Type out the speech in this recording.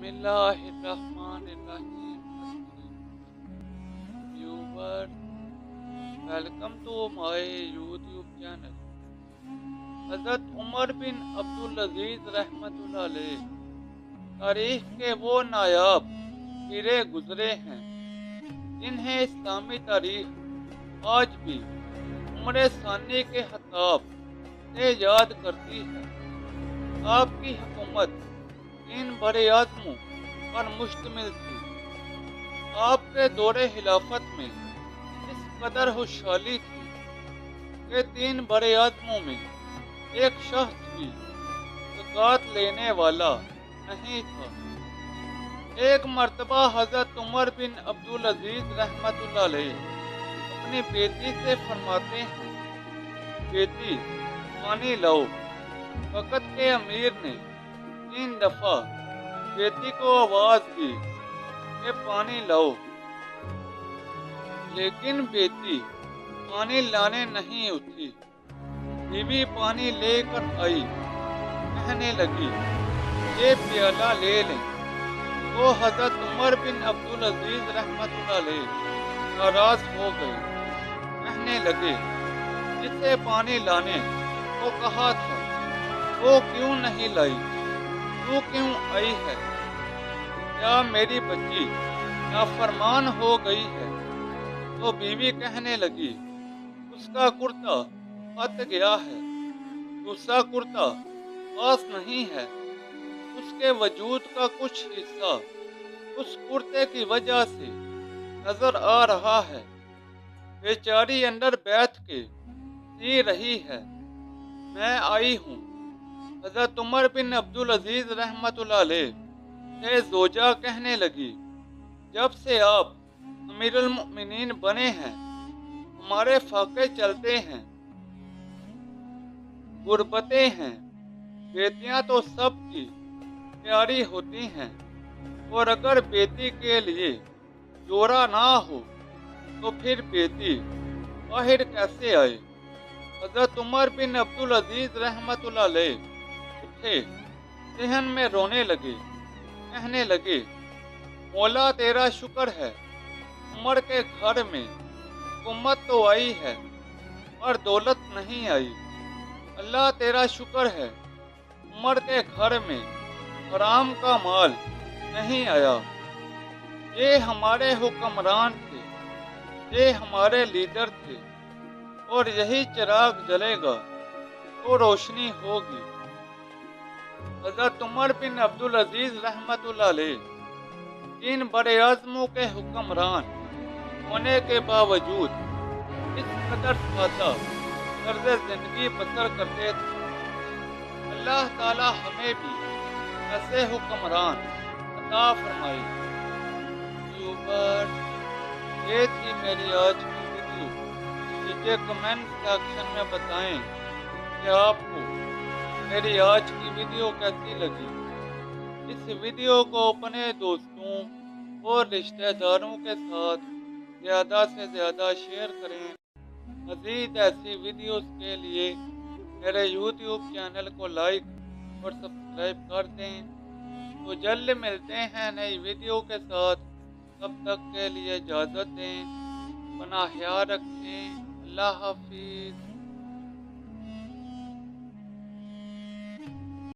Bismillahirrahmanirrahim. Viewers, welcome to my YouTube channel. حضرت عمر بن عبدالعزیز رحمتہ علیہ تاریخ کے وہ نایاب پیرے گزرے ہیں جنہیں اسلامی تاریخ آج بھی عمر ثانی کے خطاب سے یاد کرتی ہے۔ آپ کی حکومت 3 بڑے اعظموں پر مشتمل تھی۔ آپ کے دور خلافت میں اس قدر خوشحالی تھی کہ 3 بڑے اعظموں میں ایک شخص بھی زکوٰۃ لینے والا نہیں تھا۔ ایک مرتبہ حضرت عمر بن عبدالعزیز رحمتہ اللہ علیہ اپنی بیٹی سے فرماتے ہیں، بیٹی پانی لاؤ۔ وقت کے امیر نے 3 دفعہ بیٹی کو آواز دی کہ پانی لاؤ، لیکن بیٹی پانی لانے نہیں اٹھی۔ بیوی پانی لے کر آئی، کہنے لگی یہ پیالہ لے لیں۔ تو حضرت عمر بن عبدالعزیز رحمتہ اللہ علیہ ناراض ہو گئے، کہنے لگے جسے پانی لانے کو کہا تھا وہ کیوں نہیں لائی؟ تو کیوں آئی ہے؟ کیا میری بچی نافرمان ہو گئی ہے؟ تو بیوی کہنے لگی اس کا کرتا پھٹ گیا ہے، دوسرا کرتا خاص نہیں ہے، اس کے وجود کا کچھ حصہ اس کرتے کی وجہ سے نظر آ رہا ہے۔ بیچاری اندر بیٹھ کے سی رہی ہے، میں آئی ہوں۔ حضرت عمر بن عبدالعزیز رحمتہ اللہ علیہ سے زوجہ کہنے لگی جب سے آپ امیر المؤمنین بنے ہیں ہمارے فاقے چلتے ہیں، غربتیں ہیں۔ بیٹیاں تو سب کی پیاری ہوتی ہیں، اور اگر بیٹی کے لیے جوڑا نہ ہو تو پھر بیٹی باہر کیسے آئے؟ حضرت عمر بن عبدالعزیز رحمتہ اللہ علیہ اٹھے، صحن میں رونے لگے، کہنے لگے مولا تیرا شکر ہے، عمر کے گھر میں حکومت تو آئی ہے پر دولت نہیں آئی۔ اللہ تیرا شکر ہے، عمر کے گھر میں حرام کا مال نہیں آیا۔ یہ ہمارے حکمران تھے، یہ ہمارے لیڈر تھے، اور یہی چراغ جلے گا تو روشنی ہوگی۔ حضرت عمر بن عبدالعزیز رحمتہ اللہ علیہ 3 بڑے اعظموں کے حکمران ہونے کے باوجود اس قدر سادہ طرز زندگی بسر کرتے تھے۔ اللہ تعالی ہمیں بھی ایسے حکمران عطا فرمائے۔ ویورز، یہ تھی میری آج کی ویڈیو۔ مجھے کمنٹ سیکشن میں بتائیں کہ آپ کو میری آج کی ویڈیو کیسی لگی۔ اس ویڈیو کو اپنے دوستوں اور رشتہ داروں کے ساتھ زیادہ سے زیادہ شیئر کریں۔ مزید ایسی ویڈیوز کے لیے میرے یوٹیوب چینل کو لائک اور سبسکرائب کر دیں۔ تو جلد ملتے ہیں نئی ویڈیو کے ساتھ، تب تک کے لیے اجازت دیں، اپنا خیال رکھیں، اللہ حافظ۔